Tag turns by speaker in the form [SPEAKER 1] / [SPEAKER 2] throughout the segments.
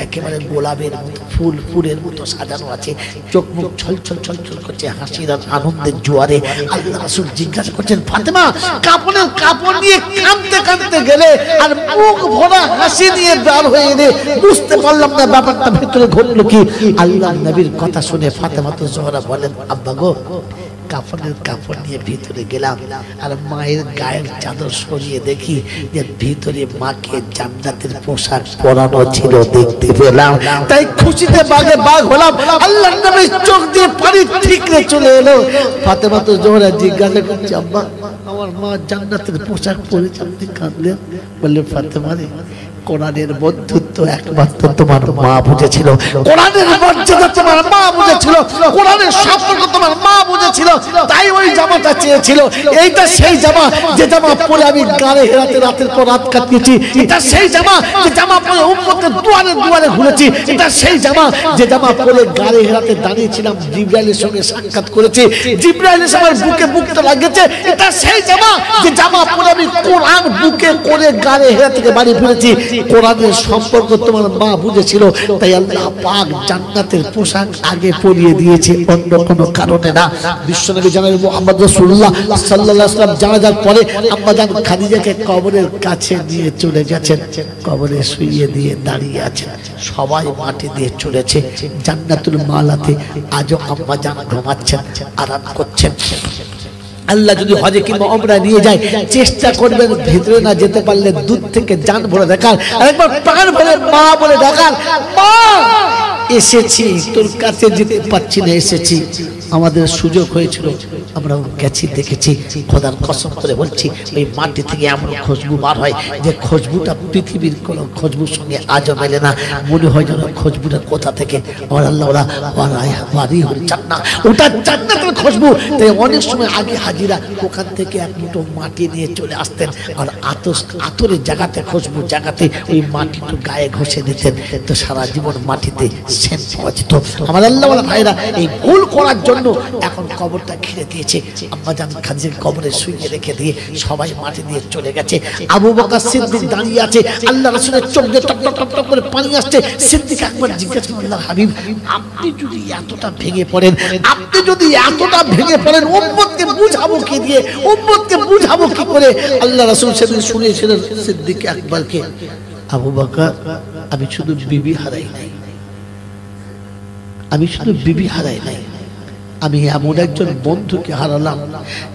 [SPEAKER 1] একেবারে গোলাপের মতো ফুলের মতো সাজানো আছে, চোখ মুখ ছলছল ছলছল করছে হাসির আর আনন্দের জোয়ারে। আল্লাহ রাসূল জিজ্ঞাসা করছেন, ফাতেমা কাপড় নিয়ে কাঁদতে কাঁদতে গেলে আর মুখ ভরা হাসি নিয়ে বের হয়ে এলে, বুঝতে পারলাম না ব্যাপারটা ভিতরে ঘটলো কি। আল্লাহ নবীর কথা শুনে ফাতেমা তো জোহরা বলেন, আব্বা গো, কাপড় নিয়ে ভিতরে গেলাম আর মায়ের গায়ের চাদর সরিয়ে দেখি যে ভিতরে মাকে জান্নাতের পোশাক পরানো ছিল, দেখতে পেলাম। তাই খুশিতে বাগে বাগ হলাম। আল্লাহর নবীর চোখ দিয়ে পানি ঠিকরে চলে এলো। ফাতেমা তো জোহরা জিজ্ঞাসা করছে, আব্বা আমার মা জান্নাতের পোশাক পরেছে, আপনি কাঁদলেন? বললে, ফাতেমা রে, কোরআনের বন্ধুত্ব একমাত্র তোমার মা বুঝেছিল, কোরআনের মর্যাদা তোমার মা বুঝেছিল, কোরআনের সম্পর্ক তোমার মা বুঝেছিল, তাই ওই জামাটা চেয়েছিল। এইটা সেই জামা যে জামা পরে আমি গাড়ে হেরাতে রাতের পর রাত কাটিয়েছি, এটা সেই জামা যে জামা পরে উম্মতের দুয়ারে দুয়ারে ঘুরেছি, এটা সেই জামা যে জামা পরে গাড়ে হেরাতে দাঁড়িয়েছিলাম, জিবরাইলের সঙ্গে সাক্ষাৎ করেছি, জিবরাইলের আমার বুকে বুকটা লাগেছে, এটা সেই জামা যে জামা পরে আমি কোরআন বুকে করে গাড়ে হেরা থেকে বাড়ি ফিরেছি। কোরআনের সম্পর্ক তোমার মা বুঝেছিল, তাই আল্লাহ পাক জান্নাতের পোশাক আগে পরিয়ে দিয়েছে, অন্য কোনো কারণে না। বিশ্বনবী জানাবেন মুহাম্মদ রাসূলুল্লাহ সাল্লাল্লাহু আলাইহি ওয়াসাল্লাম জানাজার পরে আম্মা জান খাদিজাকে কবরের কাছে নিয়ে চলে গেছেন, কবরে শুইয়ে দিয়ে দাঁড়িয়ে আছেন। সবাই মাটি দিয়ে চলেছে। জান্নাতুল মালাতে আজও আম্মা জান ঘুমাচ্ছেন, আরাম করছেন। আল্লাহ যদি হজে কিংবা উমরা নিয়ে যায়, চেষ্টা করবেন ভিতরে না যেতে পারলে দূর থেকে জান ভরে দেখার, আরেকবার প্রাণ ভরে মা বলে দেখার, মা এসেছি, তোর কাছে যেতে পারছি না, এসেছি। আমাদের সুযোগ হয়েছিল, আমরা গেছি, দেখেছি। খোদার কসম করে বলছি, ওই মাটি থেকে এমন খুশবু বার হয় যে খুশবুটা পৃথিবীর কোনো খুশবুর সঙ্গে আজও মেলে না। মনে হয় যেন খুশবুটা কোথা থেকে, আমার আল্লাহ ওটা জান্নাতের খুশবু। তাই অনেক সময় আগে হাজিরা ওখান থেকে এক মুঠো মাটি নিয়ে চলে আসতেন, আর আতরের জায়গাতে, খুশবু জায়গাতে ওই মাটিটা গায়ে ঘষে দিতেন, তো সারা জীবন মাটিতে সেন্ট পাওয়া যেত। আমার আল্লাহ ভাইরা এই ভুল করার জন্য এখন কবরটা ঘিরে দিয়েছে। আম্মা জান খাদিজাকে কবরে শুইয়ে রেখে দিয়ে সবাই মাটি দিয়ে চলে গেছে। আবু বকর সিদ্দিক দাঁড়িয়ে আছে, আল্লাহ রাসূলের চোখ দিয়ে টপ টপ টপ করে পানি আসছে। সিদ্দিক একবার জিজ্ঞাসা করলেন, আল্লাহর হাবিব, আপনি যদি এতটা ভেঙে পড়েন, উম্মতকে বুঝাবো কি দিয়ে, উম্মতকে বুঝাবো কি করে? আল্লাহ রাসূল সেদিন শুনিয়েছিলেন সিদ্দিক আকবরকে, আবু বকর, আমি শুধু বিবি হারাই নাই, আমি এমন একজন বন্ধুকে হারালাম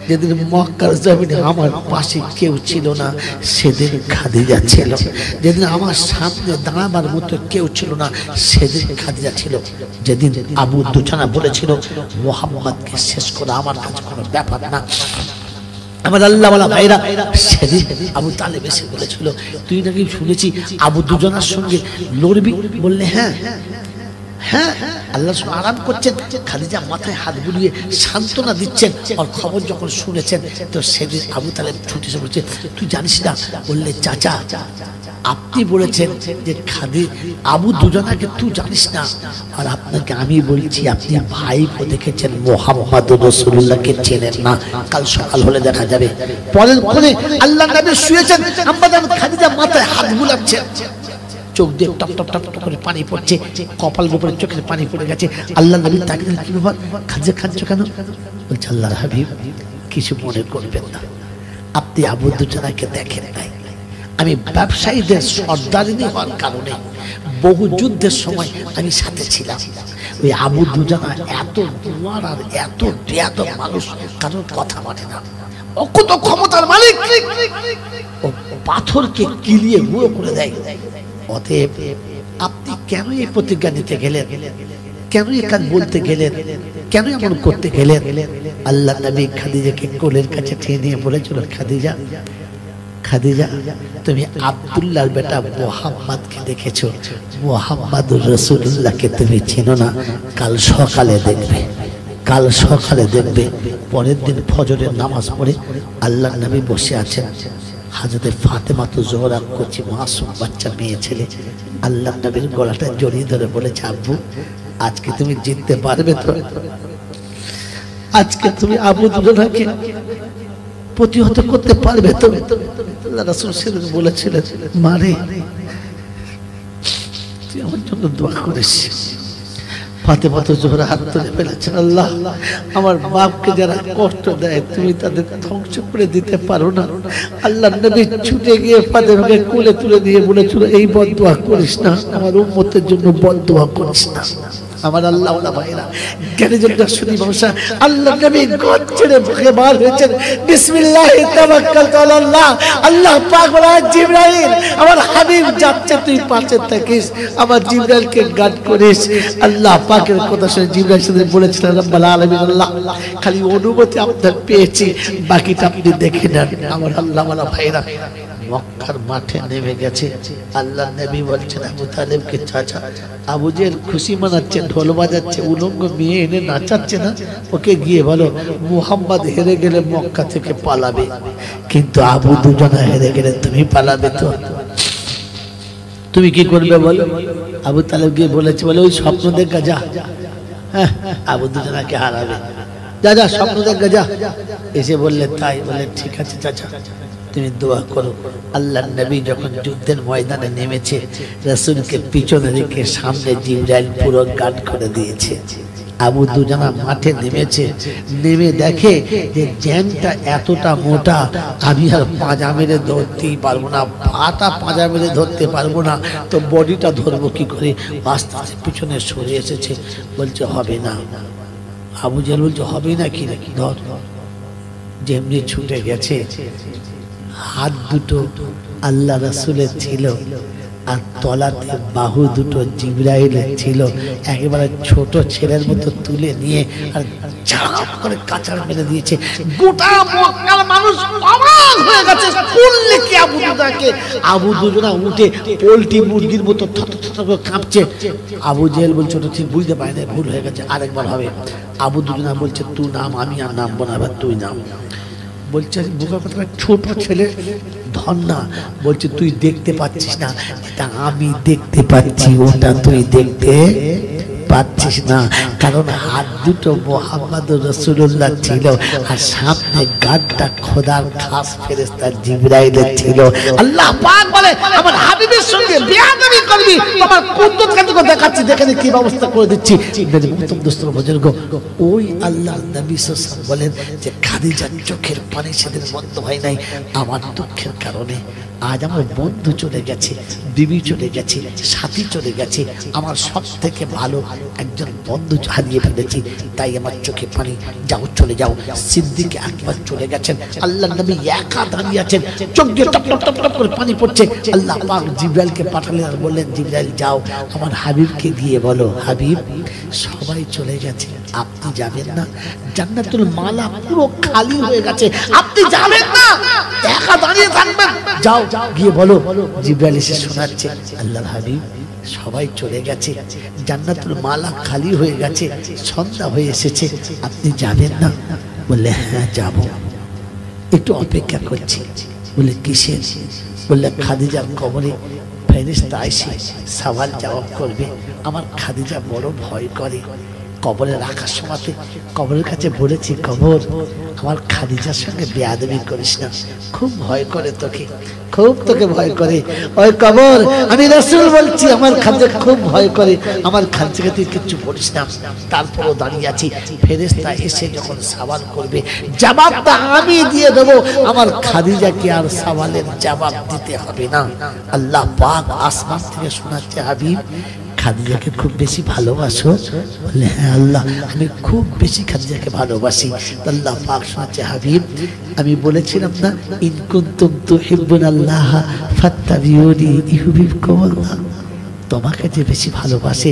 [SPEAKER 1] যেদিন মক্কার জমিনে আমার পাশে কেউ ছিল না, সেদিন খাদিজা ছিল। যেদিন আমার সামনে দাঁড়াবার মতো কেউ ছিল না, সেদিন খাদিজা ছিল। যেদিন আবু দুজানা বলেছিল মুহাম্মদকে শেষ করা আমার কাছে কোনো ব্যাপার না, আমার আল্লাহ ওয়ালা ভাইরা, সেদিন আবু তালেব এসে বলেছিল, তুই নাকি শুনেছি আবু দুজানার সঙ্গে লড়বি? বললে হ্যাঁ। আল্লাহ আরাম করছেন, খাদিজা মাথায় হাত বুলিয়ে সান্ত্বনা দিচ্ছেন। আর খবর যখন শুনেছেন, তো সেদিন আবু তালেব ছুটে এসে বলছে, তুই জানিস না? বললে, চাচা, আপনি বলেছেন যে আবু দুজানাকে তুই জানিস না, আর আপনাকে আমি বলছি আপনি ভাইপো দেখেছেন, মুহাম্মদুর রাসূলুল্লাহকে চেনেন না। কাল সকাল হলে দেখা যাবে। পরের পরে আল্লাহ নবী শুয়েছেন, আম্মা জান খাদিজা মাথায় হাত বুলাচ্ছেন, চোখ দিয়ে টপ টপ টপ টপ করে পানি পড়ছে, কপালের উপরে চোখের পানি পড়ে গেছে। আল্লাহ নবী তাকে, কি ব্যাপার, খাদিজা কাঁদছো কেন? বলছে, আল্লাহর হাবিব, কিছু মনে করবেন না, আপনি আবু দুজানাকে দেখেন নাই। আমি ব্যবসায়ীদের সর্দারিনী হওয়ার কারণে বহু যুদ্ধের সময় আমি সাথে ছিলাম। ওই আবু দুজানা এত দুয়ার আর এত বেয়াদব মানুষ, কারোর কথা মানে না, অকুত ক্ষমতার মালিক, ও পাথরকে কিলিয়ে গুঁড়ো করে দেয়। অতএব আপনি কেন এই প্রতিজ্ঞা নিতে গেলেন? কেন এই কাজ বলতে গেলেন? কেন এমন করতে গেলেন? আল্লাহ নবী খাদিজাকে কোলের কাছে টেনে নিয়ে বলেছিল, খাদিজা, তুমি আব্দুল্লাহর বেটা মুহাম্মদকে দেখেছো, মুহাম্মদুর রাসূলুল্লাহকে তুমি চেনো না। কাল সকালে দেখবে। পরের দিন ফজরের নামাজ পড়ে আল্লাহ নবী বসে আছেন, হাজরতে ফাতেমা তো জোহরা কচি মাসুম বাচ্চা মেয়ে ছেলে, আল্লাহ নবীর গলাটা জড়িয়ে ধরে বলেছে, আব্বু, আজকে তুমি জিততে পারবে তো? আজকে তুমি আবু দুজানাকে প্রতিহত করতে পারবে তো? আল্লাহ রাসূল সেদিন বলেছিলেন, মারে, তুই আমার জন্য জন্য দোয়া করিস। ফাতেমা তো জোহরা হাত তুলে ফেলেছেন, আল্লাহ আমার বাপকে যারা কষ্ট দেয় তুমি তাদের ধ্বংস করে দিতে পারো না। আল্লাহ নবী ছুটে গিয়ে ফাতেমাকে কোলে তুলে দিয়ে বলেছিল, এই বদদোয়া করিস না, আমার উম্মতের জন্য বদদোয়া করিস না। আমার আল্লাহ ওয়ালা ভাইরা জ্ঞানীজনরা শুনি ভাষা, আল্লাহ নবী ঘর ছেড়ে ভাগে বার হয়েছেন, বিসমিল্লাহি তাওয়াক্কালতু আলাল্লাহ। আল্লাহ পাক বলেন, জিবরাইল আমার হাবিব যাচ্ছে, তুই পাশে থাকিস, আমার জিবরাইলকে গার্ড করিস। আল্লাহ পাকের কথা শুনে জিবরাইল সাথে বলেছিলেন, রব্বুল আলামিন আল্লাহ খালি অনুমতি আপনার পেয়েছি, বাকিটা আপনি দেখে নেন। আমার আল্লাহ ওয়ালা ভাইরা মক্কার মাঠে নেমে গেছে। আল্লাহ নবী বলছেন আবু তালেবকে, চাচা আবু জেহেল খুশি মানাচ্ছে, ঢোল বাজাচ্ছে, উলঙ্গ মেয়ে এনে নাচাচ্ছে না, ওকে গিয়ে বলো মুহাম্মদ হেরে গেলে মক্কা থেকে পালাবে, কিন্তু আবু দুজনা হেরে গেলে তুমি পালাবে তো, তুমি কি করবে বলো? আবু তালেব গিয়ে বলেছে, বলে ওই স্বপ্ন দেখা যা, হ্যাঁ আবু দুজনাকে হারাবে, যা যা স্বপ্ন দেখা যা। এসে বললে তাই? বলে ঠিক আছে চাচা তুমি দোয়া করো। আল্লাহ নবী যখন যুদ্ধের ময়দানে নেমেছে, রাসূলকে পিছনে রেখে সামনে জিবরাইল পুরো গার্ড করে দিয়েছে। আবু দুজনা মাঠে নেমেছে, নেমে দেখে যে জ্যাংটা এতটা মোটা, আমি আর পাঁজা মেরে ধরতেই পারবো না, পাটা পাঁজা মেরে ধরতে পারবো না, তো বডিটা ধরবো কি করে? আস্তে আস্তে পিছনে সরে এসেছে, বলছে হবে না। আবু জেহেল বলছে হবে না কি নাকি, ধর। যেমনি ছুটে গেছে, হাত দুটো আল্লাহ রাসূলের ছিল আর তলাতে বাহু দুটো জিবরাইলের ছিল, একেবারে ছোট ছেলের মতো তুলে নিয়ে আর ঝাঁপ করে কাঁচার মেরে দিয়েছে। গোটা মক্কার মানুষ অবাক হয়ে গেছে, করলে কি আবু দুজনাকে? আবু দুজনা উঠে পোল্ট্রি মুরগির মতো থরথর করে কাঁপছে। আবু জেহেল বলছে ওটা ঠিক বুঝতে পারে না, ভুল হয়ে গেছে, আরেকবার হবে। আবু দুজনা বলছে তুই নাম, আমি আর নামবো না, এবার তুই নাম। বলছে বোকা কথা, ছোট ছেলে ধন্না। বলছে তুই দেখতে পাচ্ছিস না, এটা আমি দেখতে পাচ্ছি, ওটা তুই দেখতে পাচ্ছিস না, কারণ হাত দুটো মুহাম্মদুর রাসূলুল্লাহ ছিল আর সামনে গাড্ডা খোদার খাস ফেরেশতা জিবরাইলের ছিল। আল্লাহ পাক বলে আমার হাবিবের সঙ্গে বেয়াদবি করবি, তোমার কুদরত কাছে দেখাচ্ছি, দেখে কি ব্যবস্থা করে দিচ্ছি। মুহতরম দোস্তর বুজুর্গ, ওই আল্লাহর নবী সাল্লাল্লাহু আলাইহি বলেন যে খাদিজার চোখের পানি সেদিন বন্ধ হয় নাই আমার দুঃখের কারণে। আজ আমার বন্ধু চলে গেছে, বিবি চলে গেছে, সাথী চলে গেছে, আমার সব থেকে ভালো একজন বন্ধু হারিয়ে ফেলেছি, তাই আমার চোখে পানি। যাও চলে যাও। সিদ্দিক আকবর চলে গেছেন, আল্লাহ নবী একা দাঁড়িয়ে আছেন, চোখ দিয়ে টপ টপ টপ টপ করে পানি পড়ছে। আল্লাহ পাক জিবরাইলকে পাঠালেন আর বললেন, জিবরাইল যাও আমার হাবিবকে গিয়ে বলো, হাবিব সবাই চলে গেছে, আপনি যাবেন না, জান্নাতুল মালা পুরো খালি হয়ে গেছে, আপনি যাবেন না, একা দাঁড়িয়ে থাকবেন, যাও গিয়ে বলো। জিবরাইল এসে শোনাচ্ছে, আল্লাহর হাবিব সবাই চলে গেছে, জান্নাতুল মালা খালি হয়ে গেছে, সন্ধ্যা হয়ে এসেছে, আপনি যাবেন না? বললে হ্যাঁ যাব, একটু অপেক্ষা করছি। বলে কিসের? বললে খাদিজার কবরে ফেরেশতা এসে সওয়াল জবাব করবে, আমার খাদিজা বড় ভয় করে, কবরে রাখার সময় কবরের কাছে বলেছি, কবর আমার খাদিজার সঙ্গে বেয়াদবি করিস না, খুব ভয় করে তোকে, খুব তোকে ভয় করে। ওই কবর আমি রাসূল বলছি, আমার খাদিজা খুব ভয় করে, আমার খাদিজাকে তুই কিচ্ছু বলিস না। তারপরও দাঁড়িয়ে আছি, ফেরেশতা এসে যখন সওয়াল করবে জবাবটা আমি দিয়ে দেবো, আমার খাদিজাকে আর সওয়ালের জবাব দিতে হবে না। আল্লাহ পাক আসমান থেকে শোনাচ্ছে, হাবিব খাদিজাকে খুব বেশি ভালোবাসো? বলে হ্যাঁ আল্লাহ, আমি খুব বেশি খাদিজাকে ভালোবাসি। আল্লাহ পাক শোনাচ্ছে, হাবিব আমি বলেছিলাম না, ইন কুনতুম তুহিব্বুনাল্লাহ ফাত্তাবিউনি ইউহিব্বুকুমুল্লাহ, তোমাকে যে বেশি ভালোবাসে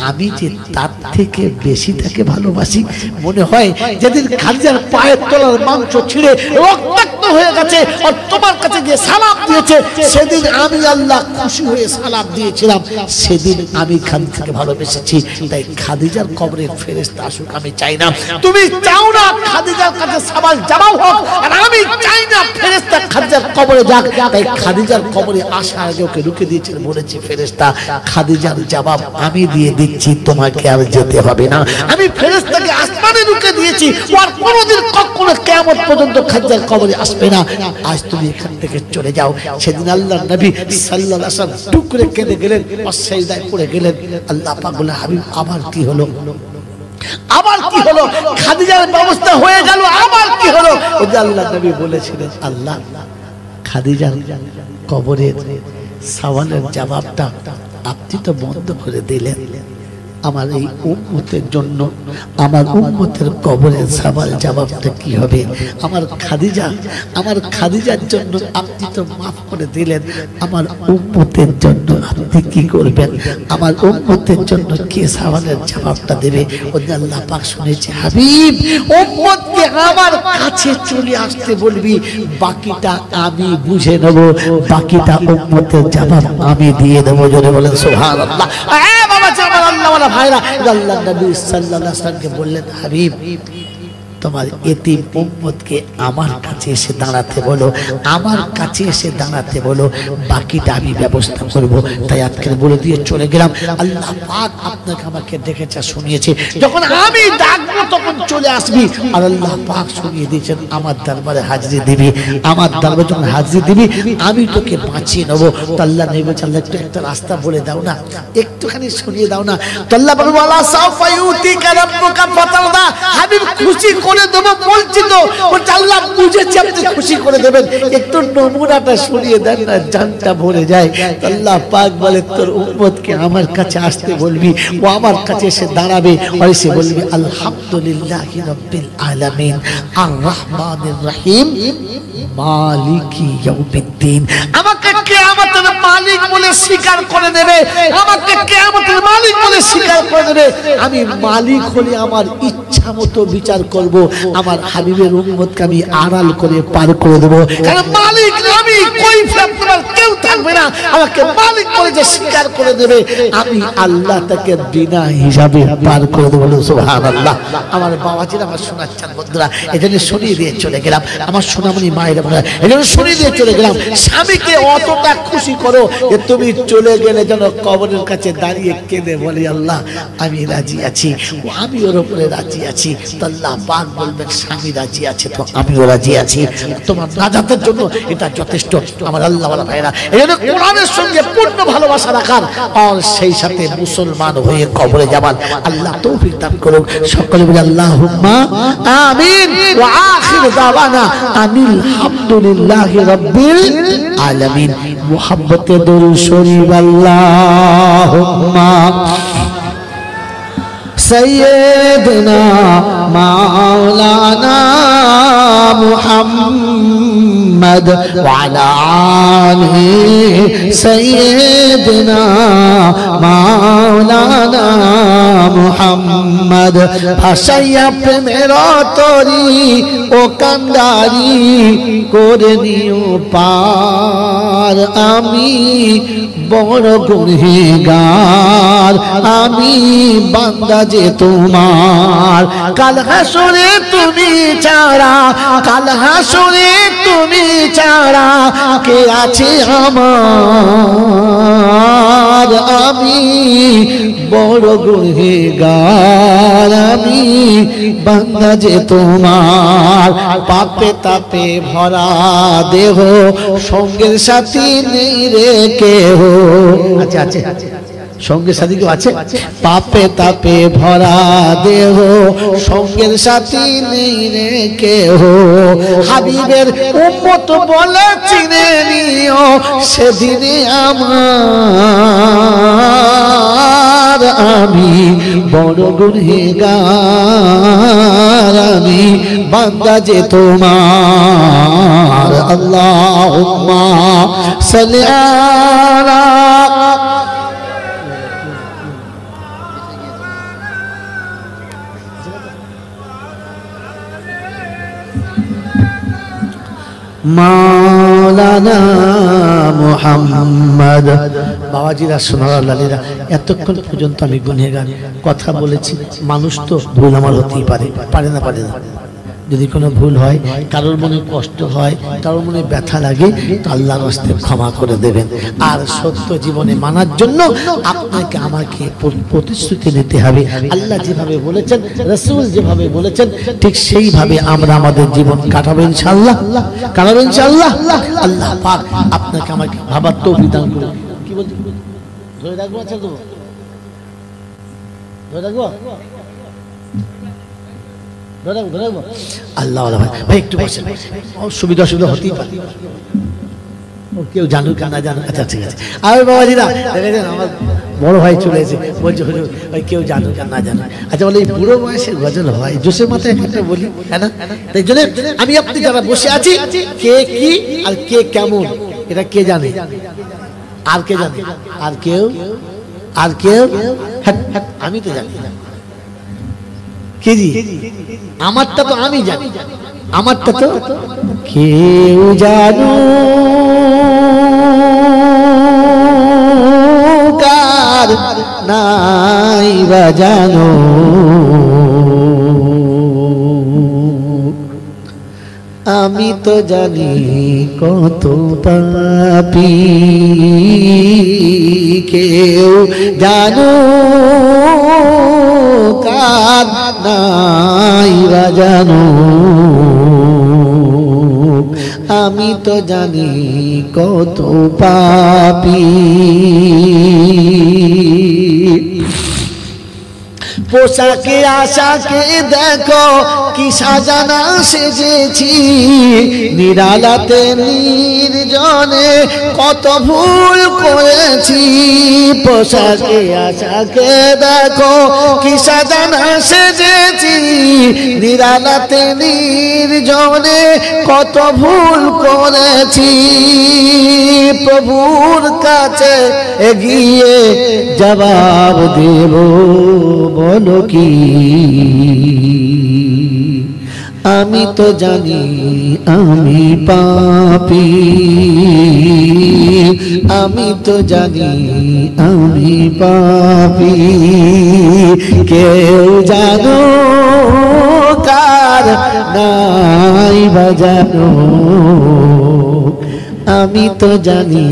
[SPEAKER 1] আমি যে তার থেকে বেশি তাকে ভালোবাসি। মনে হয় যেদিন খাদিজার পায়ের তলার মাংস ছিঁড়ে রক্তাক্ত হয়ে গেছে আর তোমার কাছে গিয়ে সালাম দিয়েছে, সেদিন আমি আল্লাহ খুশি হয়ে সালাম দিয়েছিলাম, সেদিন আমি খাদিজাকে ভালোবেসেছি। তাই খাদিজার কবরে ফেরেশতা আসুক আমি চাই না, তুমি চাও না খাদিজার কাছে সওয়াল জবাব হোক, আর আমি চাই না ফেরেশতা খাদিজার কবরে যাক। তাই খাদিজার কবরে আসার আগে ওকে রুকে দিয়েছেন, বলেছি ফেরেশতা খাদিজার জবাব আমি দিয়ে দিচ্ছি, তোমাকে আর যেতে হবে না। আমি ফেরেশতাকে আসমানে ঢুকে দিয়েছি, আর কোনোদিন কখনো কিয়ামত পর্যন্ত খাদিজার কবরে আসবে না। আজ তুমি এখান থেকে চলে যাও। সেদিন আল্লাহর নবী সাল্লাল্লাহু আলাইহি ওয়াসাল্লাম টুকরে কেঁদে গেলেন, সিজদায় পড়ে গেলেন। আল্লাহ পাক বলে, হাবিব আবার কি হলো, আবার কি হলো? খাদিজার ব্যবস্থা হয়ে গেল, আবার কি হলো? ওই যে আল্লাহর নবী বলেছিলেন, আল্লাহ খাদিজার কবরের সওয়ালের জবাবটা আপনি তো বন্ধ করে দিলেন, আমার এই উম্মতের জন্য আমার উম্মতের কবরের সওয়াল জবাবটা কি হবে? আমার খাদিজার জন্য আপনি তো মাফ করে দিলেন, আমার উম্মতের জন্য আপনি কি করবেন? আমার উম্মতের জন্য কে সওয়ালের জবাবটা দেবে? ওই আল্লাহ পাক শুনেছে, হাবিব উম্মতকে আমার কাছে চলে আসতে বলবি, বাকিটা আমি বুঝে নেব, বাকিটা উম্মতের জবাব আমি দিয়ে দেবো। জোরে বলেন সুবহানাল্লাহ। বাবা আমার আল্লাহ ভাইরা, আল্লাহ নবী সাল্লাল্লাহু আলাইহি ওয়াসাল্লামকে বললেন, হাবিব তোমার এতিম উম্মতকে আমার কাছে এসে দাঁড়াতে বলো, আমার কাছে এসে দাঁড়াতে বলো, বাকিটা আমি ব্যবস্থা করব। তাই আজকে বলে দিয়ে চলে গেলাম। আল্লাহ পাক আপনাকে আমাকে ডেকেছে, শুনিয়েছে, যখন আমি ডাকবো তখন চলে আসবি। আর আল্লাহ পাক শুনিয়ে দিয়েছেন, আমার দরবারে হাজিরি দিবি, আমার দরবারে যখন হাজিরি দিবি আমি তোকে বাঁচিয়ে নেবো। তো আল্লাহ নবী বলছেন, আল্লাহ একটু একটা রাস্তা বলে দাও না, একটুখানি শুনিয়ে দাও না। তো আল্লাহ বলল, ওয়ালা সাউফা ইউতিকা রাব্বুকা ফাতারদা, হাবিব খুশি করে দেব বলছি তো। আল্লাহ বুঝেছে আপনি খুশি করে দেবেন, একটু নমুনাটা শুনিয়ে দেন না, জানটা ভরে যায়। আল্লাহ পাক বলে, তোর উম্মতকে আমার কাছে আসতে বলবি, ও আমার কাছে এসে দাঁড়াবে, আর এসে বলবি, আলহামদুলিল্লাহি রাব্বিল আলামিন আর রহমানির রহিম মালিকি ইয়াউমিদ্দিন। আমাকে কিয়ামতের মালিক বলে স্বীকার করে নেবে, আমাকে কিয়ামতের মালিক বলে স্বীকার করে নেবে। আমি মালিক হলে আমার ইচ্ছা মতো বিচার করব, আমার হাবিবের উম্মতকে আমি আড়াল করে পার করে দেব। কারণ মালিক আমি, কই ফেরবার কেউ থাকবে না, আমাকে মালিক বলে যে স্বীকার করে দেবে, আমি আল্লাহ তাকে বিনা হিসাবে পার করে দেব। সুবহানাল্লাহ। আমার বাবাজিরা আমার শোনাচ্ছেন বন্ধুরা, এজন্য শুনিয়ে দিয়ে চলে গেলাম। আমার সোনামণি মায়েরা, এজন্য শুনিয়ে দিয়ে চলে গেলাম। স্বামীকে অতটা খুশি করো যে তুমি চলে গেলে যেন কবরের কাছে দাঁড়িয়ে কেঁদে বলে, আল্লাহ আমি রাজি আছি, আমি ওর উপরে রাজি আছি। তো আল্লাহ পাক বলবেন, স্বামী রাজি আছে তো আমিও রাজি আছি, তোমার নাজাতের জন্য এটা যথেষ্ট। আমার আল্লাহ ওয়ালা ভাইরা, এজন্য কোরআনের সঙ্গে পূর্ণ ভালোবাসা রাখার, আর সেই সাথে মুসলমান হয়ে কবরে যাবার আল্লাহ তৌফিক দান করুন। সকলে বলি আল্লাহুম্মা আমিন। ওয়া আখির দাওয়ানা আনিল হামদুলিল্লাহি রাব্বিল আলামিন। মুহাব্বতে দরুদ শরীফ। আল্লাহুম্মা सैयदना मौलाना मुहम्मद वाला आले सैयदना मौलाना मुहम्मद। भाषाया प्रेमेरा तोरी ओ कांदारी करे नियो पार, आमी बड़ गुनहगार, आमी बांदा जे तुम्हार। काल हाशरे तुमी चारा, काल हाशरे तुमी चारा के आछे आमार, आमी बड़ गुनहगार, आमी बांदा जे तुम्हार। पापे तापे भरा देह संगेर साथी नेই রে কেহ। আচ্ছা আচ্ছা, সঙ্গের সাথী কেউ আছে? পাপে তাপে ভরা দেহ সঙ্গের সাথী নেই রে কেহ। হাবিবের উম্মত বলে চিনে নিও সেদিনে আমার, আমি বড় গুনহগার, আমি বান্দা যে তোমার। আল্লাহুম্মা সাল্লি আলা মাওলানা মুহাম্মদ। বাবাজিরা, সোনার লালীরা, এতক্ষণ পর্যন্ত আমি গুনহগার কথা বলেছি। মানুষ তো ভুল আমার হতেই পারে, পারে না, যদি কোনো ভুল হয়, কারোর মনে কষ্ট হয়, কারোর মনে ব্যথা লাগে, তো আল্লাহর রাস্তায় ক্ষমা করে দেবেন। আর সত্য জীবনে মানার জন্য আপনাকে আমাকে প্রতিশ্রুতি নিতে হবে। আল্লাহ যেভাবে বলেছেন, রাসূল যেভাবে বলেছেন, ঠিক সেইভাবে আমরা আমাদের জীবন কাটাবো ইনশাআল্লাহ। কাটাবো ইনশাআল্লাহ। আল্লাহ পাক আপনাকে আমাকে ভাবার তৌফিক দান করুন। কি বলতে ধরে রাখবো? আচ্ছা তো ধরে রাখবো, আল্লাহ ভাই একটু বসেন, সুবিধা অসুবিধা হতেই পারে, কেউ জানুক না জানুক। আচ্ছা ঠিক আছে। আর বাবাজিরা দেখেছেন আমার বড় ভাই চলে এসে বলছে হুজুর ভাই কেউ জানুক আর না জানুক। আচ্ছা বলে এই বুড়ো বয়সের গজল হয় জোশের মাথায় একটা বলি, হ্যাঁ না? তাই জন্য আমি আপনি যারা বসে আছি, কে কি আর কে কেমন এটা কে জানে? আর কে জানে? আর কেউ? আর কেউ? আমি তো জানি না। কে জি? আমারটা তো আমি জানি, আমারটা তো কেউ জানো কার নাই বা জানো, আমি তো জানি কত পাপী, কেউ জানো কার নাই বা জানো, আমি তো জানি কত পাপী। পোশাকে আশাকে দেখো কি সাজানা সেজেছি, নিরালাতে নির্জনে কত ভুল করেছি। পোশাকে আশাকে দেখো কি সাজানা সেজেছি, নিরালাতে নির্জনে কত ভুল করেছি। প্রভুর কাছে এগিয়ে জবাব দেব, বলো কি? আমি তো জানি আমি পাপী, আমি তো জানি আমি পাপী, কেউ জানো কার নাই বা জানো, আমি তো জানি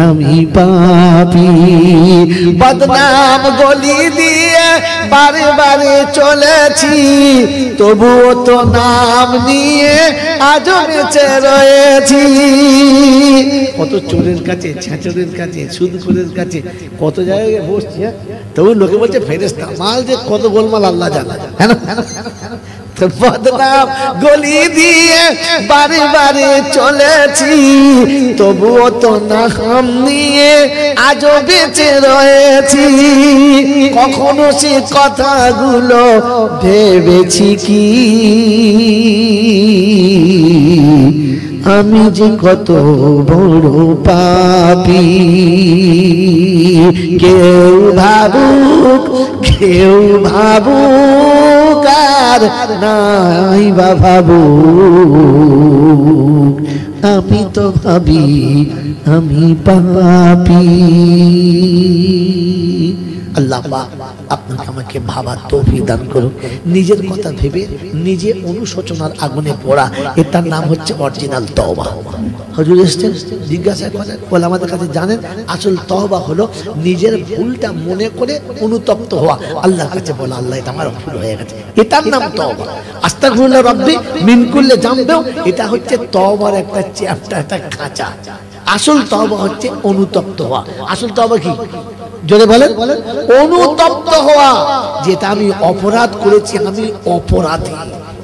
[SPEAKER 1] আমি পাপী। বদনাম গলি দিয়ে বারে বারে চলেছি, তবুও তো নাম নিয়ে আজও বেঁচে রয়েছি। কত চোরের কাছে, ছেঁচড়ের কাছে, সুদখোরের কাছে কত জায়গায় বসছি, তবু লোকে বলছে ফেরেশতা। মাল যে কত গোলমাল আল্লাহ জানে, হ্যাঁ না? বদনাম গলি দিয়ে বারে বারে চলেছি, তবুও তো নাম নিয়ে আজও বেঁচে রয়েছি। কখনো সে কথাগুলো ভেবেছি কি, আমি যে কত বড় পাপী। কেউ ভাবুক, কেউ ভাবুক আর নাই বা ভাবুক, আমি তো ভাবি আমি পাপী। আল্লাহ পাক আপনাকে আমাকে ভাবার তৌফিক দান করুন। নিজের কথা ভেবে নিজে অনুশোচনার আগুনে পড়া, এটার নাম হচ্ছে অরিজিনাল তওবা। হুজুর এসেছেন জিজ্ঞাসা করেন, বলে আমাদের কাছে জানেন আসল তওবা হলো নিজের ভুলটা মনে করে অনুতপ্ত হওয়া, আল্লাহর কাছে বলা আল্লাহ এটা আমার ভুল হয়ে গেছে, এটার নাম তওবা। আস্তাগফিরুল্লাহ রাব্বি মিন কুল্লি যামবি, এটা হচ্ছে তওবার একটা চ্যাপ্টার, একটা খাঁচা। আসল তওবা হচ্ছে অনুতপ্ত হওয়া। আসল তওবা কি? জোরে বলেন। অনুতপ্ত হওয়া, যেটা আমি অপরাধ করেছি, আমি অপরাধী,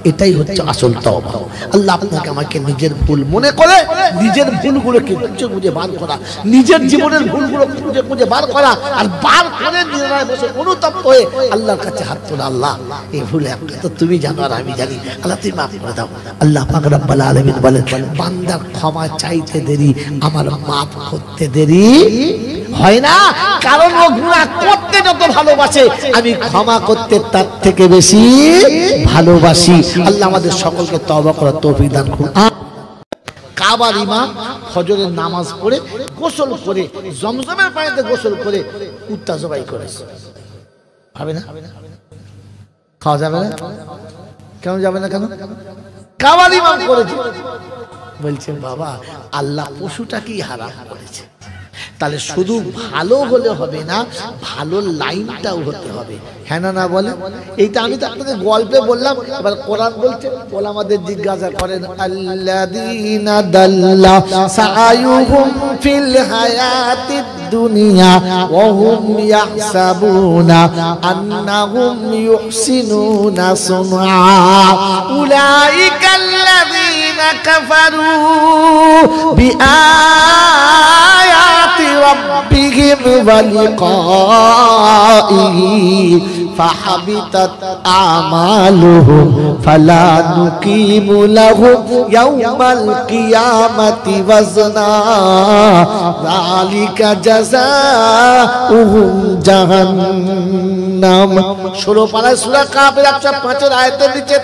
[SPEAKER 1] এটাই হচ্ছে আসল তওবা। আল্লাহ আপনাকে আমাকে নিজের ভুল মনে করে নিজের ভুলগুলোকে খুঁজে খুঁজে বার করা, নিজের জীবনের ভুলগুলো খুঁজে খুঁজে বার করা, আর বার করে নিরালায় বসে অনুতপ্ত হয়ে আল্লাহর কাছে হাত তোলা, আল্লাহ এই ভুল তো তুমি জানো আর আমি জানি, আল্লাহ তুমি মাফ করে দাও। আল্লাহ পাক রব্বুল আলামিন বলেন, বান্দার ক্ষমা চাইতে দেরি আমার মাফ করতে দেরি হয় না, কারণ ও গুনাহ করতে যত ভালোবাসে আমি ক্ষমা করতে তার থেকে বেশি ভালোবাসি। আল্লাহ আমাদের সকলকে তওবা করার তৌফিক দান করুন। কাবার ইমাম ফজরের নামাজ পড়ে গোসল করে জমজমের পানিতে গোসল করে উটটা জবাই করেছে, হবে না? খাওয়া যাবে না? কেন যাবে না? কেন? কাবার ইমাম করেছে। বলছেন বাবা আল্লাহ পশুটাকেই হারাম করেছে, তাহলে শুধু ভালো হলে হবে না, ভালো লাইনটাও হতে হবে। হ্যাঁ না বলে? এইটা আমি তো আপনাদের গল্পে বললাম, এবার কোরআন বলছে, বলে আমাদের জিজ্ঞাসা করেন আল্লাযীনা দাল্লা সাআয়ুহুম ফিল হায়াতিদ দুনিয়া ওয়া হুম ইয়াহসাবুনা আন্নাহুম ইউহসিনুনা সুনআ উলাইকাল্লাযীনা কাফারু বিআয়াতি রাব্বিহিম ওয়া লিকাইহি فحبطت أعمالهم فلا نقيم لهم يوم القيامة وزنا ذلك جزاؤهم جهنم। 16 পারা সূরা কাফের 105 আয়াতের নিচে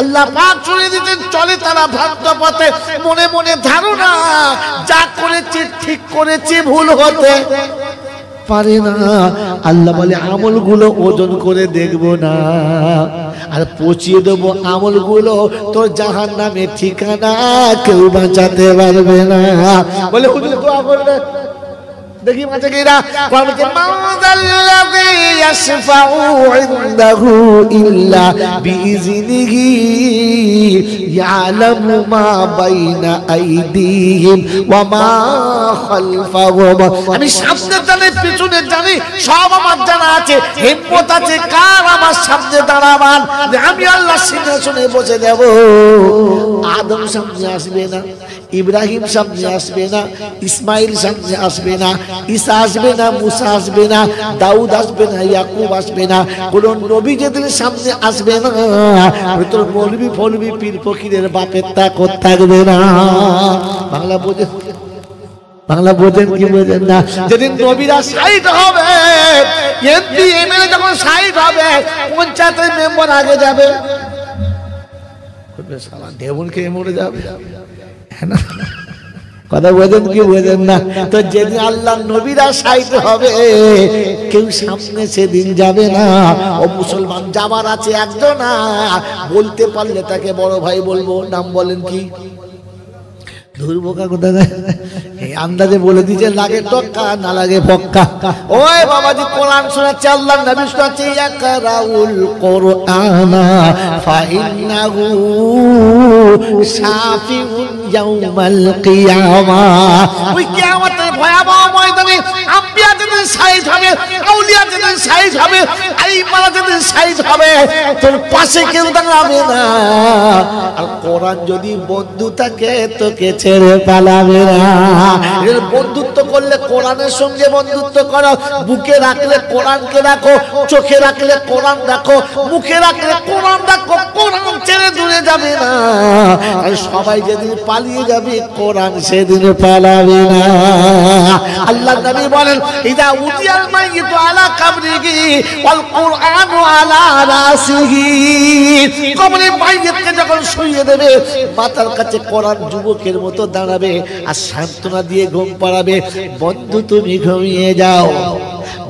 [SPEAKER 1] আল্লাহ পাক শুনিয়ে দিতেন, চলে তারা ভ্রান্ত পথে, মনে মনে ধারণা যা করেছে ঠিক করেছে, ভুল হতে পারে না। আল্লাহ বলে আমলগুলো ওজন করে দেখবো না, আর পচিয়ে দেবো আমলগুলো, তোর জাহান্নামের ঠিকানা কেউ বাঁচাতে পারবে না। বলে হুজুর দোয়া করবে, দেখি মাঝে কিরা বলছে মাউযাল্লাযী ইয়াশফাউ ইনদাহু ইল্লা বিইজনিহি ইয়ালামু মা বাইনা আইদিহিম ওয়া মা খালফাহুম। আমি সামনে জানি পিছনে জানি, সব আমার জানা আছে, হিম্মত আছে কার আমার সামনে দাঁড়াবার, আমি আল্লাহ সিংহাসনে বসে দেব। আদম সামনে আসবে না, ইব্রাহিম সামনে আসবে না, ইসমাইল সামনে আসবে না, ঈসা আসবে না, মুসা আসবে না, দাউদ আসবে না, ইয়াকুব আসবে না, কোন নবী যেদিন সামনে আসবে না, তোর মৌলবি ফলবি পীর ফকিরের বাপের তাকত থাকবে না। বাংলা বোঝেন? বাংলা বোঝেন কি বোঝেন না? যেদিন নবীরা শহীদ হবে, এমপি এমএলএ যখন শহীদ হবে, পঞ্চায়েতের মেম্বার আগে যাবে, সারা দেবনকে মরে যাবে। কথা বোঝেন কি বোঝেন না? তো যেদিন আল্লাহ নবীরা শহীদ হবে, কেউ সামনে সেদিন যাবে না। ও মুসলমান যাবার আছে একজন, বলতে পারলে তাকে বড় ভাই বলবো। নাম বলেন কি? ধুরবোকা কোথায় এই আন্দাজে বলে দিচ্ছে, লাগে টক্কা না লাগে পক্কা। ওই বাবাজি কোরআন শোনাচ্ছে, আল্লাহ নবী শোনাচ্ছে, ইয়াকরাউল কোরআনা ফাইন্নাহু শাফিউন ইয়াউমাল কিয়ামাহ। ওই কিয়ামতের ভয়াবহ ময়দানে আম্বিয়া যেদিন শহীদ হবে, আউলিয়া যেদিন শহীদ হবে, আইমারা যেদিন শহীদ হবে, তোর পাশে কেউ দাঁড়াবে না। আর কোরআন যদি বন্ধু থাকে তোকে ছেড়ে পালাবে না। এর বন্ধুত্ব করলে কোরআনের সঙ্গে বন্ধুত্ব করো, বুকে রাখলে কোরআনকে রাখো, চোখে রাখলে কোরআন রাখো, মুখে রাখলে কোরআন রাখো, কোরআন ছেড়ে দূরে যাবে না। আর সবাই যেদিন পালিয়ে যাবে, কোরআন সেদিন পালাবে না। আল্লাহ নবী বলেন, ইদা উদিয়াল মাইয়িতু আলা কাবরিহি ওয়াল কুরআনু আলা রাসিহি। কবরে মাইয়িতকে যখন শুইয়ে দেবে, মাথার কাছে কোরআন যুবকের মতো দাঁড়াবে আর সান্ত্বনা দিয়ে ঘুম পাড়াবে। বন্ধু তুমি ঘুমিয়ে যাও,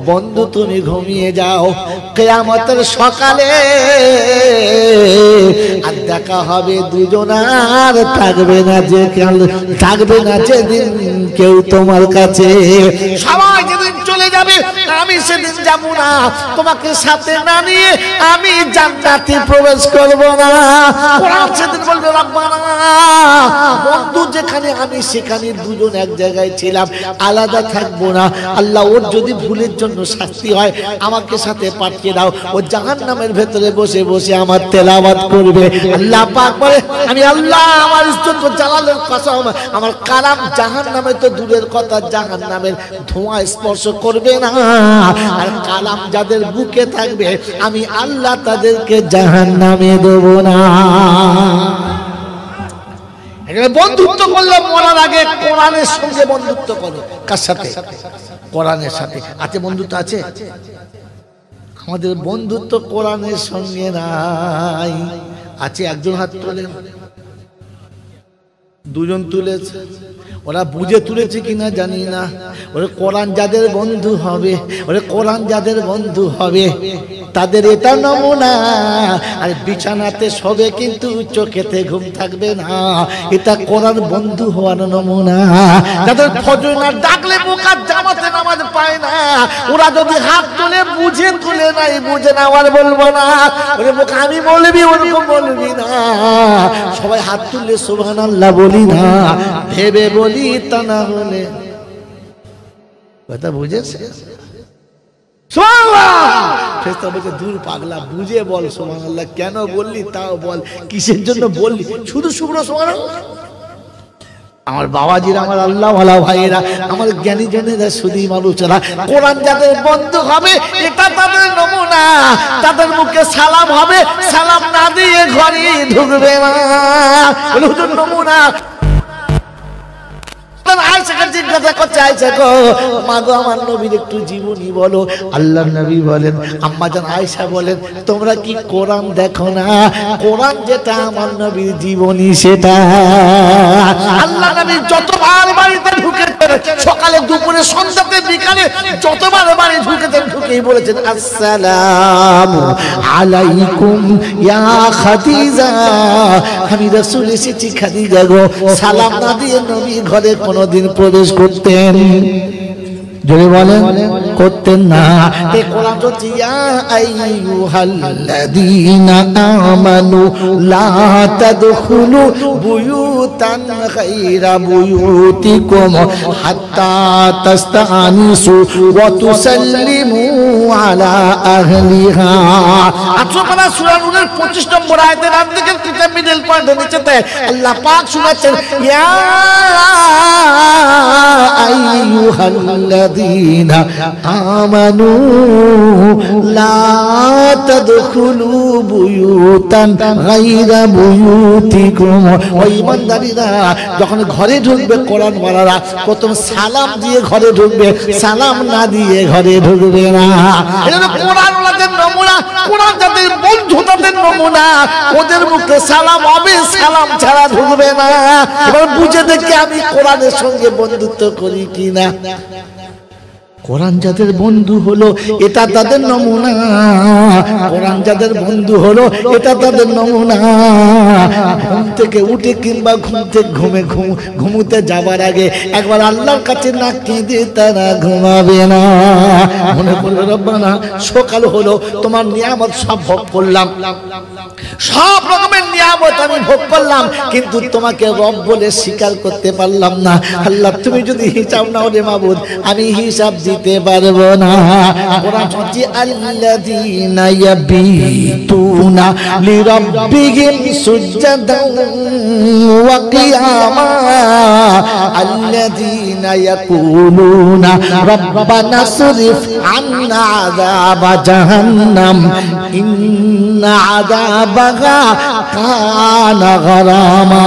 [SPEAKER 1] বন্ধু তুমি ঘুমিয়ে যাও, কিয়ামতের সকালে আর দেখা হবে দুজন, আর থাকবে না যে থাকবে না যেদিন কেউ তোমার কাছে। সবাই যেদিন চলে যাবে, আমি সেদিন যাব না, তোমাকে সাথে না নিয়ে আমি জান্নাতে প্রবেশ করব না। কোরআন সেদিন বলবে, রব্বানা, বন্ধু যেখানে আমি সেখানে দুজন এক জায়গায় ছিলাম, আলাদা থাকবো না। আল্লাহ ওর যদি ভুলের জন্য শাস্তি হয়, আমাকে সাথে পাঠিয়ে দাও, ও জাহান্নামের ভেতরে বসে বসে আমার তেলাওয়াত করবে। আল্লাহ পাক বলে, আমি আল্লাহ আমার ইজ্জত ও জালালের কসম, আমার কালাম জাহান্নামে তো দূরের কথা, জাহান্নামের ধোঁয়া স্পর্শ করবে না। আর কালাম যাদের বুকে থাকবে, আমি আল্লাহ তাদেরকে জাহান্নামে দেব না। বন্ধুত্ব করলে মরার আগে কোরআনের সঙ্গে বন্ধুত্ব করো। কার সাথে? কোরআনের সাথে। আছে বন্ধুত্ব? আছে। আমাদের বন্ধুত্ব কোরআনের সঙ্গে নাই। আছে? একজন হাত তোলেন। দুজন তুলেছে, ওরা বুঝে তুলেছে কিনা জানি না। ওরে কোরআন যাদের বন্ধু হবে, ওরে কোরআন যাদের বন্ধু হবে তাদের এটা নমুনা। আর বিছানাতে শোবে কিন্তু চোখেতে ঘুম থাকবে না, এটা কোরআন বন্ধু হওয়ার নমুনা। যাদের ফজর না ডাকলে মুকার জামাতে নামাজ পায় না, ওরা যদি হাত তুলে বুঝে তুলে নাই, বুঝে না আর বলবো না ওরে মুখে আমি বলবি, ওরকম বলবি না। সবাই হাত তুললে সুবহানাল্লাহ বলি না, ভেবে বলি, তা না হলে কথা বুঝেছে? দূর পাগলা, বুঝে বল সুবহানাল্লাহ। কেন বললি তাও বল, কিসের জন্য বললি? শুধু শুভ্র সুবহানাল্লাহ। আমার বাবাজিরা, আমার আল্লাহ ওয়ালা ভাইয়েরা, আমার জ্ঞানী জনেরা, শুধু মানুষেরা, কোরআন যাদের বন্ধু হবে এটা তাদের নমুনা। তাদের মুখে সালাম হবে, সালাম না দিয়ে ঘরে ঢুকবে না, হুজুর নমুনা। জিজ্ঞাসা করছে, আয়েশা গো, মা গো, আমার নবীর একটু জীবনী বলো। আল্লাহর নবী বলেন, আম্মা জান আয়েশা বলেন, তোমরা কি কোরআন দেখো না? কোরআন যেটা আমার নবীর জীবনী সেটা। আল্লাহ নবী যতবার বাড়িতে ঢুকেছেন, সকালে দুপুরে সন্ধ্যাতে বিকালে যতবার বাড়ি ঢুকেছেন, ঢুকেই বলেছেন আসসালামু আলাইকুম ইয়া খাদিজা, আমি রাসূল এসেছি খাদিজা গো। সালাম না দিয়ে নবী ঘরে কোনদিন প্রবেশ করতেন? জোরে বলেন, করতেন না। এই কোরআন হচ্ছে ইয়া আইয়ুহাল্লাযীনা আমানু লা তাদখুলু বুয়ুতান গায়রা বুয়ুতিকুম হাত্তা তাস্তানিসু ওয়া তুসাল্লিমু আলা আহলিহা। 8 পারা সূরা নূরের 25 নম্বর আয়াতের নাম থেকে কিতাব মিডল পয়েন্ট নিচেতে আল্লাহ পাক শোনাচ্ছেন, ইয়া আইয়ুহাল্লাযীনা আমানু লা তাদখুলু বুয়ুতান গায়রা বুয়ুতিকুম। ওই ইমানদারীরা যখন ঘরে ঢুকবে, কোরআন ওয়ালারা প্রথম সালাম দিয়ে ঘরে ঢুকবে, সালাম না দিয়ে ঘরে ঢুকবে না। এটা কোরআন ওয়ালাদের নমুনা, কোরআন যাদের বন্ধু তাদের নমুনা। ওদের মুখে সালাম হবে, সালাম ছাড়া ঢুকবে না। এবার বুঝে দেখে আমি কোরআনের সঙ্গে বন্ধুত্ব করি কিনা। কোরআন যাদের বন্ধু হলো এটা তাদের নমুনা, কোরআন যাদের বন্ধু হলো এটা তাদের নমুনা। ঘুম থেকে উঠে কিংবা ঘুমোতে যাবার আগে একবার আল্লাহর কাছে না কেঁদে তারা ঘুমাবে না। মনে করবে রব্বানা সকাল হলো, তোমার নিয়ামত সব ভোগ করলাম, সব রকমের নিয়ামত আমি ভোগ করলাম, কিন্তু তোমাকে রব বলে স্বীকার করতে পারলাম না। আল্লাহ তুমি যদি হিসাব নাও রে মাবুদ, আমি হিসাব দিতে পারবো না। কোরআন হচ্ছে আল্লাযীনা ইয়াবিতুনা লিরাব্বিহিম সুজদান ওয়া কিয়ামা আল্লাযীনা ইয়াকুলুনা রাব্বানা সরিফ আন্না আযাবা জাহান্নাম ইন্না আযাবাহা কানা গারামা।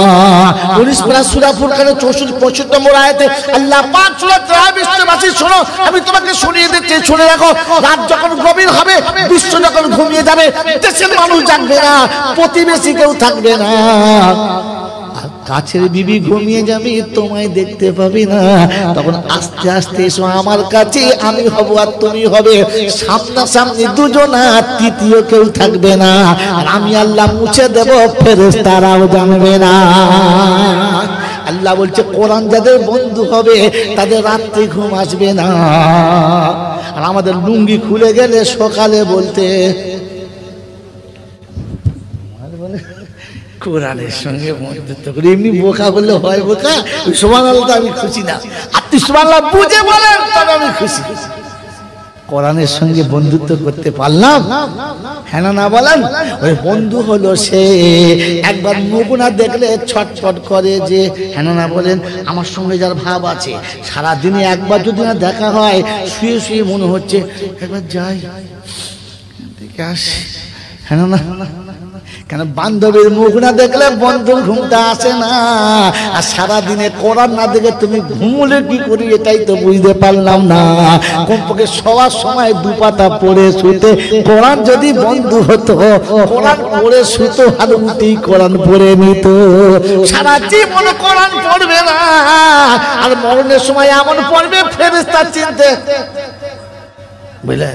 [SPEAKER 1] 19 পারা সূরা ফুরকানের 64-65 নম্বর আয়াতে আল্লাহ পাক সূরা বিশ্ববাসী শোনো, আমি তোমাকে শুনিয়ে দিচ্ছি, শুনে রাখো। রাত যখন গভীর হবে, বিশ্ব যখন ঘুমিয়ে যাবে, দেশের মানুষ জানবে না, প্রতিবেশী কেউ থাকবে না, কাছের বিবি ঘুমিয়ে যাবে, তোমায় দেখতে পাবি না। তখন আস্তে আস্তে এসো আমার কাছে, আমি হব আর তুমি হবে, সামনাসামনি দুজন, আর তৃতীয় কেউ থাকবে না। আর আমি আল্লাহ মুছে দেব, ফেরেশতারাও জানবে না। আল্লাহ বলছে কোরআন যাদের বন্ধু হবে তাদের রাত্রে ঘুম আসবে না। আর আমাদের লুঙ্গি খুলে গেলে সকালে বলতে কোরআনের সঙ্গে বন্ধুত্ব করি। এমনি বোকা বললে হয় বোকা, সুবহানাল্লাহ আমি খুশি না। আপনি সুবহানাল্লাহ বুঝে বলেন তবে আমি খুশি। কোরআনের সঙ্গে বন্ধুত্ব করতে পারলাম, হ্যাঁ না বলেন? ওই বন্ধু হলো সে একবার নমুনা দেখলে ছটফট করে যে হ্যাঁ না বলেন। আমার সঙ্গে যার ভাব আছে, সারাদিনে একবার যদি না দেখা হয়, শুয়ে শুয়ে মনে হচ্ছে একবার যাই দেখে আসি, হ্যাঁ না কেন বান্ধবীর মুখ না দেখলে বন্ধুর ঘুমটা আসে না। আর সারাদিনে কোরআন না দেখে তুমি ঘুমলে কি করি এটাই তো বুঝতে পারলাম না। কমপক্ষে সবার সময় দুপাতা পড়ে শুতে কোরআন যদি বন্ধু হতো, কোরআন পড়ে শুতো আর উঠেই কোরআন পড়ে নিত। সারা জীবন কোরআন পড়বে না, আর মরণের সময় এমন পড়বে ফেরেশতা চিনতে, বুঝলে?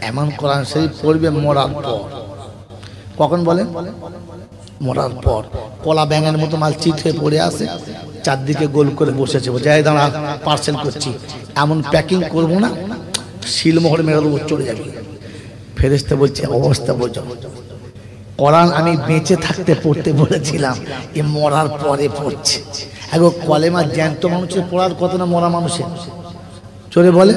[SPEAKER 1] এমন কোরআন শরীফ পড়বে মরার পর। কখন বলেন? মরার পর। কলা ব্যাঙের মতো মাল চিট হয়ে পড়ে আসে, চারদিকে গোল করে বসেছে, যাই দাঁড়া পার্সেল করছি, এমন প্যাকিং করবো না শিলমোহর মেরে দেবো, চলে যাবে। ফেরেশতা বলছে অবস্থা বোঝো, কোরআন আমি বেঁচে থাকতে পড়তে বলেছিলাম, এ মরার পরে পড়ছে। এখন কলেমা জ্যান্ত মানুষের পড়ার কত না মরা মানুষের, চলে বলে।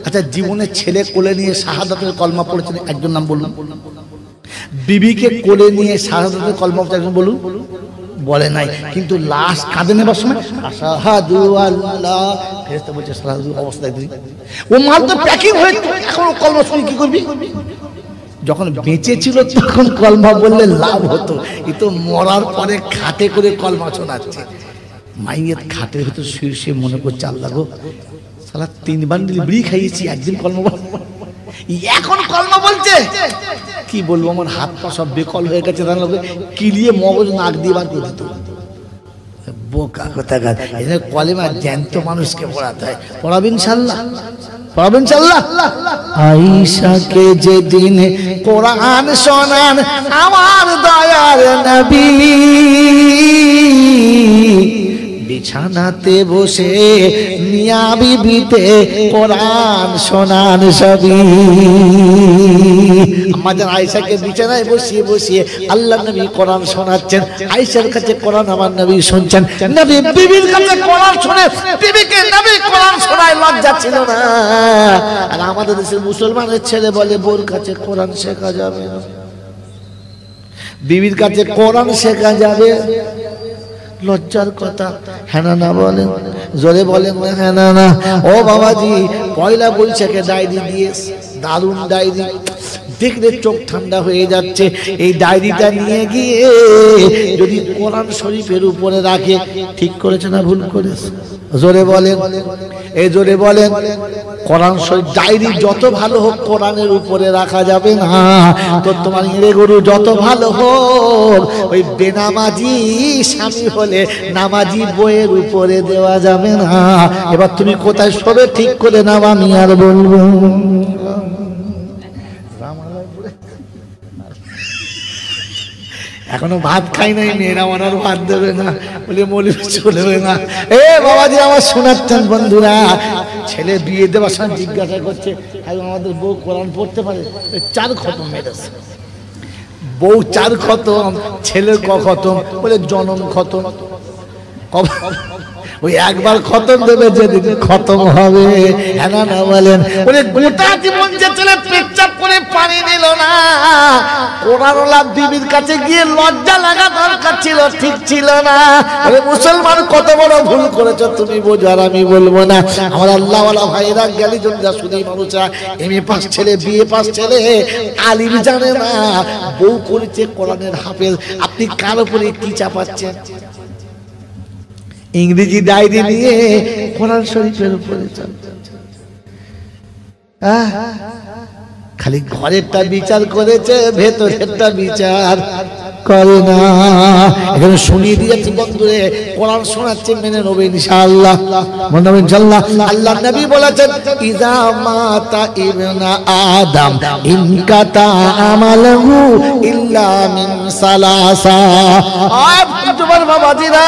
[SPEAKER 1] আচ্ছা, জীবনে ছেলে কোলে নিয়ে শাহাদাতের কলমা পড়েছেন একজন নাম বলুন। বিবিকে কোলে নিয়ে শাহাদাতের কলমা পড়েছেন একজন বলুন, বলে নাই। কিন্তু লাশ কাঁদে নেবার সময় আশহাদু আল্লাহ, ফেরেশতা বলছে শাহাদু অবস্থা দেখি। ও মাল তো প্যাকিং হয়ে এখন কলমা শুনে কি করবি? যখন বেঁচে ছিল তখন কলমা বললে লাভ হতো, এ তো মরার পরে খাটে করে কলমা শোনাচ্ছে। মাইয়ের খাটের ভিতর শুয়ে শুয়ে মনে করছে আল্লাহ গো, সালা 3 বান্ডিল বিড়ি খাইয়েছি, একদিন কলমা বল, এখন কলমা বলছে। কি বলবো, আমার হাত পা সব বেকল হয়ে গেছে, কিলিয়ে মগজ নাক দিয়ে বার করে দিত। বোকা কোথাকার। এই জন্য কলেমা জ্যান্ত মানুষকে পড়াতে হয়। পড়াবেন ইনশাআল্লাহ, পড়াবেন ইনশাআল্লাহ। আয়েশাকে যেদিন কোরআন শোনান আমার দয়ার নবী, বিছানাতে বসে মিয়া বিবিতে কোরআন শোনান সবই। আমাদের আয়েশাকে বিছানায় বসিয়ে বসিয়ে আল্লাহ নবী কোরআন শোনাচ্ছেন। আয়েশার কাছে কোরআন আমার নবী শুনছেন। নবী বিবির কাছে কোরআন শুনে বিবিকে নবী কোরআন শোনায় লজ্জা ছিল না। আর আমাদের দেশের মুসলমানের ছেলে বলে বোর কাছে কোরআন শেখা যাবে না, বিবির কাছে কোরআন শেখা যাবে, লজ্জার কথা। হ্যাঁ না বলেন, জোরে বলেন হ্যাঁ না। ও বাবাজি, পয়লা বৈশাখে ডায়েরি দিয়ে, দারুণ ডায়েরি, দেখলে চোখ ঠান্ডা হয়ে যাচ্ছে। এই ডায়েরিটা নিয়ে গিয়ে যদি কোরআন শরীফের উপরে রাখে, ঠিক করেছে না ভুল করেছে? জোরে বলেন, এই জোরে বলেন। কোরআন শরীফ ডায়েরি যত ভালো হোক কোরআনের উপরে রাখা যাবে না। তো তোমার ইংরে গরু যত ভালো হোক, ওই বেনামাজি স্বামী হলে নামাজি বইয়ের উপরে দেওয়া যাবে না। এবার তুমি কোথায় শোবে ঠিক করে নাও, আমি আর বলবো। এখনো ভাত খাই নাই, মেয়েরা ওনার ভাত দেবে না বলে মৌলবি চলবে না। এ বাবাজি আমার শোনাচ্ছেন বন্ধুরা, ছেলে বিয়ে দেওয়ার সময় জিজ্ঞাসা করছে আমাদের বউ কোরআন পড়তে পারে? 4 খতম মেরেছে। বউ 4 খতম, ছেলের ক খতম? বলে জনম খতম। ওই একবার খতম দেবে, যেদিন খতম হবে। হ্যাঁ না বলেন? ওরে গোটা জীবন যে ছেলে পেচ্ছাপ করে পানি নিল না, কোরআনওয়ালা বিবির কাছে গিয়ে লজ্জা লাগা দরকার ছিল, ঠিক ছিল না। ওরে মুসলমান কত বড় ভুল করেছো তুমি বোঝো, আর আমি বলবো না। আমার আল্লাহওয়ালা ভাইরা গেলি জনরা শুধু মানুষরা এমএ পাস ছেলে, বিএ পাস ছেলে, আলিম জানে না, বউ করেছে কোরআনের হাফেজ। আপনি কার উপরে কি চাপাচ্ছেন? ইংরেজি ডায়েরি নিয়ে কোরআন শরীফের উপরে খালি ঘরেরটা বিচার করেছে, ভেতরেরটা বিচার করে না। এখানে শুনিয়ে দিয়েছি বন্ধুরে, কোরআন শোনাচ্ছে, মেনে নেবে ইনশাআল্লাহ, মনে হবে ইনশাআল্লাহ। আল্লাহ নবী বলেছেন ইযা মাতা ইবনা আদম ইনকাতা আমালহু ইল্লা মিন সালাসা। আর তোমার বাবাজিরা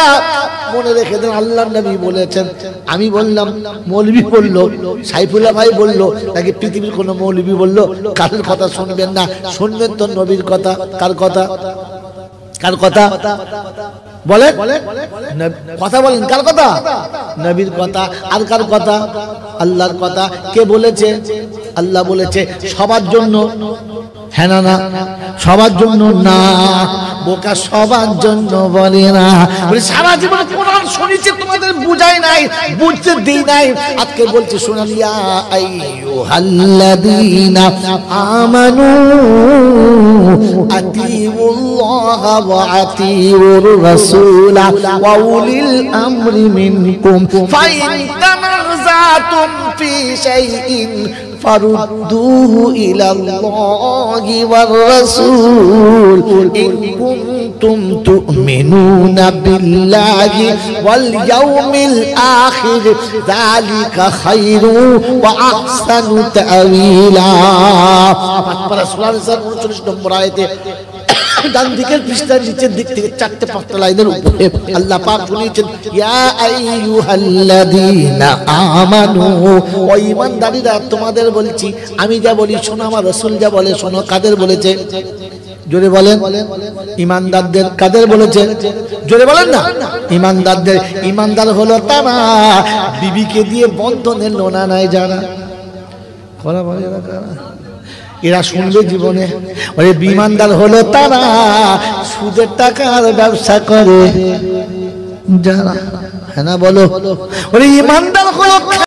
[SPEAKER 1] মনে রেখে দেন, আল্লাহ নবী বলেছেন। আমি বললাম, মৌলবি বললো, সাইফুল্লাহ ভাই বললো, নাকি পৃথিবীর কোন মৌলবি বললো কারোর কথা শুনবেন না, শুনবেন তো নবীর কথা। কার কথা? কার কথা বলেন? কথা বলেন, কার কথা? নবীর কথা। আর কার কথা? আল্লাহর কথা। কে বলেছে? আল্লাহ বলেছে। সবার জন্য? হ্যাঁ না সবার জন্য না, বোকা সবার জন্য বলে না। সারা জীবন কোরআন শুনেছি তোমাদের বুঝাই নাই, বুঝতে দেই নাই। আজকে বলছি শুনুন, ইয়া আইয়ুহাল্লাযীনা আমানু আতিউল্লাহ ওয়া আতিউর রাসূলা ওয়া উলিল আমরি মিনকুম ফাইন তানাযাতুম ফি শাইইন ফারুদ্দুহু ইলাল্লাহি ওয়ার রাসূল ইন কুনতুম তু'মিনুনা বিল্লাহি ওয়াল ইয়াউমিল আখির যালিকা খায়রু ওয়া আহসানু তা'ওয়িলা। পারা সূরা নিসার 39 নম্বর আয়াতে ডান দিকের পৃষ্ঠার নিচের দিক থেকে 4-5টা লাইনের উপরে আল্লাহ পাক বলেছেন, ইয়া আইয়ুহাল্লাযীনা আমানু, ও ঈমানদারীরা তোমাদের বলছি, আমি যা বলি শোনো, আমার রাসূল যা বলে শোনো। কাদের বলেছে? জোরে বলেন। ঈমানদারদের। কাদের বলেছে? জোরে বলেন না। ঈমানদারদের। ঈমানদার হলো তারা বিবিকে দিয়ে বন্ধনের লোনা নাই যারা। বলা বলে এরা শুনবে জীবনে। ওরে ঈমানদার হলো তারা সুদের টাকার ব্যবসা করে যারা। হ্যাঁ না বলো। ওরে ঈমানদার হলো